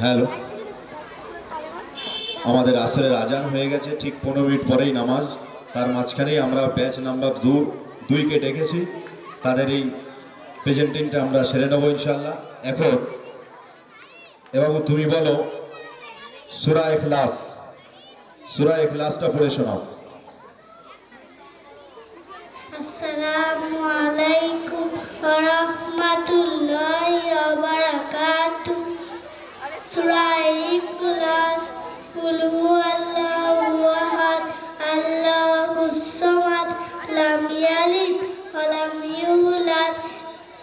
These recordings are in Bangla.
হ্যালো, আমাদের আসরের আজান হয়ে গেছে, ঠিক 15 মিনিট পরেই নামাজ। তার মাঝখানেই আমরা ব্যাচ নাম্বার 2কে ডেকেছি, তাদের এই প্রেজেন্টিংটা আমরা সেরে নেবো ইনশাল্লাহ। এখন বাবু তুমি বলো সূরা ইখলাস, সূরা ইখলাসটা পড়ে শোনাও। আসসালামু আলাইকুম ওয়া রাহমাতুল্লাহি ওয়া বারাকাতুহু। সূরা ইখলাস। কুল হুয়াল্লাহু আহাদ আল্লাহুস সামাদ লাম ইয়ালিদ ওয়া লাম ইউলাদ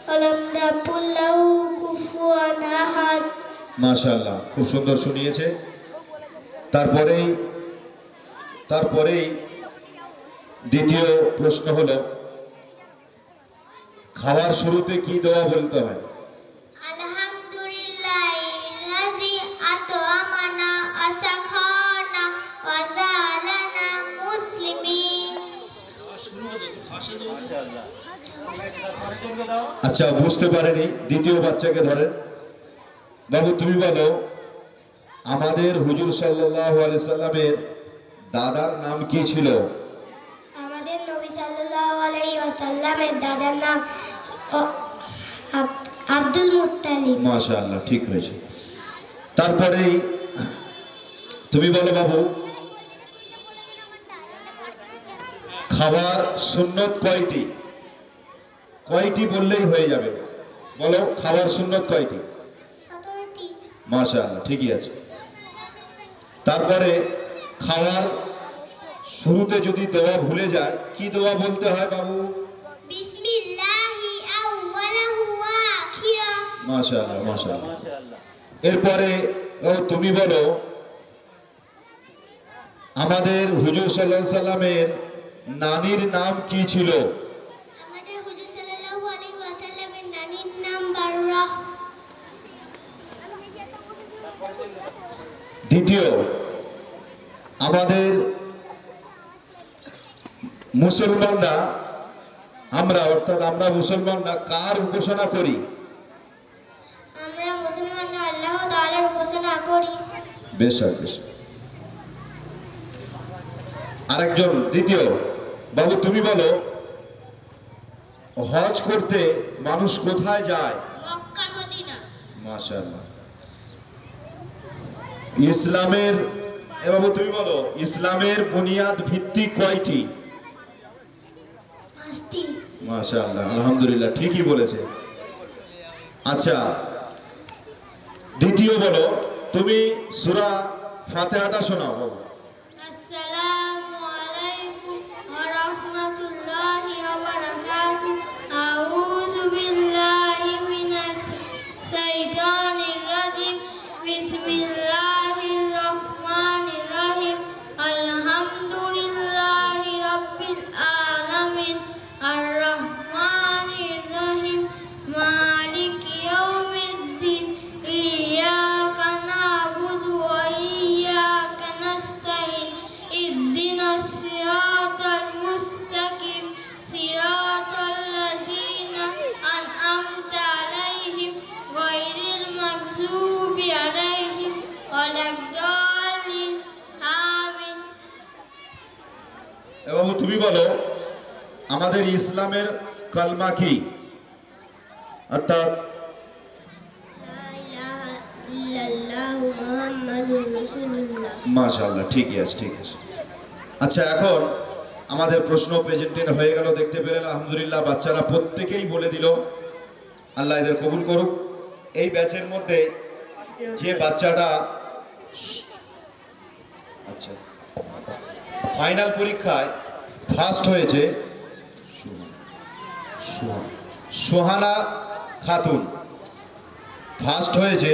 ওয়া লাম ইয়াকুল লাহু কুফুয়ান আহাদ। মাশাআল্লাহ, খুব সুন্দর শুনিয়েছে। তারপরেই দ্বিতীয় প্রশ্ন হলো, খাওয়ার শুরুতে কি দোয়া বলতে হয়? আলহামদুলিল্লাহিল্লাযী আত'আমানা ওয়া সাখানা ওয়া জালানা মুসলিমিন। আচ্ছা, বুঝতে পারেনি, দ্বিতীয় বাচ্চাকে ধরেন। বাবু তুমি বলো, আমাদের হুজুর সাল্লাল্লাহু আলাইহি সাল্লামের দাদার নাম কি ছিল? আমাদের নবী সাল্লাল্লাহু আলাইহি ওয়াসাল্লামের দাদার নাম আব্দুল মুত্তালিব। মাশাআল্লাহ, ঠিক হয়েছে। তারপরেই তুমি বলো বাবু, খাওয়ার সুন্নত কয়টি? কয়টি বললেই হয়ে যাবে, বলো খাওয়ার সুন্নত কয়টি? 17টি। মাশাআল্লাহ, ঠিকই আছে। তারপরে খাওয়ার শুরুতে যদি দোয়া ভুলে যায়, কি দোয়া বলতে হয় বাবু? বিসমিল্লাহি আউওয়ালাহু ওয়া আখিরাহ। মাশাআল্লাহ, মাশাআল্লাহ। এরপরে তুমি বলো, আমাদের হুজুর সাল্লাল্লাহু আলাইহি সাল্লামের নানির নাম কি ছিল? আমাদের হুজুর সাল্লাল্লাহু আলাইহি ওয়াসাল্লামের নানির নাম বাররাহ। দ্বিতীয়, আমাদের মুসলমানরা, আমরা মুসলমানরা কার উপাসনা করি? আমরা মুসলমানরা আল্লাহ তাআলার উপাসনা করি। বেশ। আরেকজন দ্বিতীয়, বাবু তুমি বলো, হজ করতে মানুষ কোথায় যায়? Mecca Medina. মাশাআল্লাহ। বাবু তুমি বলো, ইসলামের বুনিয়াদ ভিত্তি কয়টি? 5টি। মাশাআল্লাহ, আলহামদুলিল্লাহ, ঠিকই বলেছে। আচ্ছা, দ্বিতীয় বলো, তুমি সূরা ফাতিহাটা শোনাও বাবু। আসসালামু আলাইকুম ওয়া রাহমাতুল্লাহি ওয়া বারাকাতুহু। আউযু বিল্লাহি মিনাশ শাইতানির রাজিম। বিসমিল্লাহির রহমানির রহিম। আলহামদুলিল্লাহি রাব্বিল আলামিন। আর রহমানির রহিম। মালিকি ইয়াউমিদ্দিন। ইয়াকা না'বুদু ওয়া ইয়াকা নাস্তাঈন। ইহদিনাস সিরাতাল মুস্তাকিম। সিরাতাল লাযীনা আন'আমতা আলাইহিম গায়রিল মাগযুবি আলাইহিম ওয়ালাদ-দাল্লিন। আমিন। বাবু তুমি বলো, আমাদের ইসলামের কালমা কি? অর্থাৎ লা ইলাহা ইল্লাল্লাহু মুহাম্মাদুর রাসূলুল্লাহ। মাশাআল্লাহ, ঠিকই আছে। আচ্ছা, এখন আমাদের প্রশ্ন প্রেজেন্টেশন হয়ে গেল, দেখতে পেলেন আলহামদুলিল্লাহ, বাচ্চারা প্রত্যেকেই বলে দিল। আল্লাহ এদের কবুল করুক। এই ব্যাচের মধ্যে যে বাচ্চাটা আচ্ছা ফাইনাল পরীক্ষায় ফার্স্ট হয়েছে, সোহানা খাতুন, ফার্স্ট হয়েছে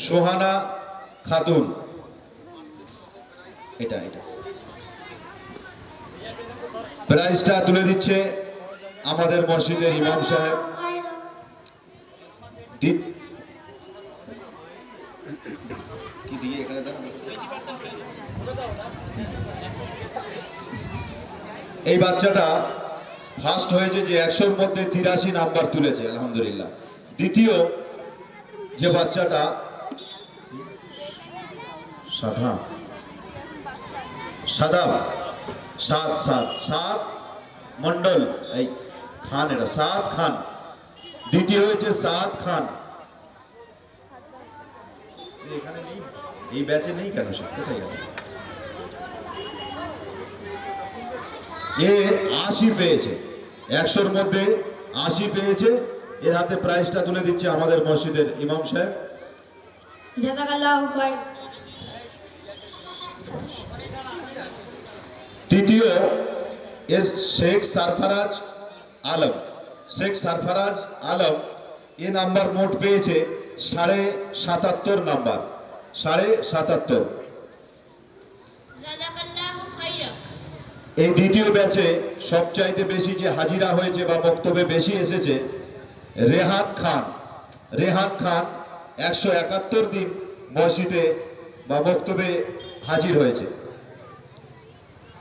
সোহানা খাতুন। এটা প্রাইজটা তুলে দিচ্ছে আমাদের মসজিদের ইমাম সাহেব। এই বাচ্চাটা ফার্স্ট হয়েছে, যে 100-র মধ্যে 83 নাম্বার তুলেছে, আলহামদুলিল্লাহ। দ্বিতীয় যে বাচ্চাটা সাধা সাদাব সাত সাত সাত মন্ডল এই খান, এটা সাত খান। দ্বিতীয় হয়েছে সাদ খান। এখানে নেই, এই ব্যাচে নেই কেন, সে কোথায় গেল? এ 80 পেয়েছে, 100-র মধ্যে 80 পেয়েছে। এর হাতে প্রাইজটা তুলে দিচ্ছে আমাদের মসজিদের ইমাম সাহেব। জাযাকাল্লাহু খায়র। তৃতীয় এস শেখ সারফারাজ আলম। শেখ সারফারাজ আলম এ নাম্বার মোট পেয়েছে 77.5 নাম্বার, 77.5। জাযাকাল্লাহু খায়র। এই দ্বিতীয় ব্যাচে সবচাইতে বেশি যে হাজিরা হয়েছে বা বক্তব্যে বেশি এসেছে রেহান খান। রেহান খান 171 দিন মসজিদে বা বক্তব্যে হাজির হয়েছে।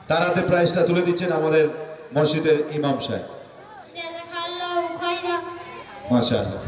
তার হাতে প্রাইজটা তুলে দিচ্ছেন আমাদের মসজিদের ইমাম সাহেব। জাযাকাল্লাহু খায়র। মাশাআল্লাহ।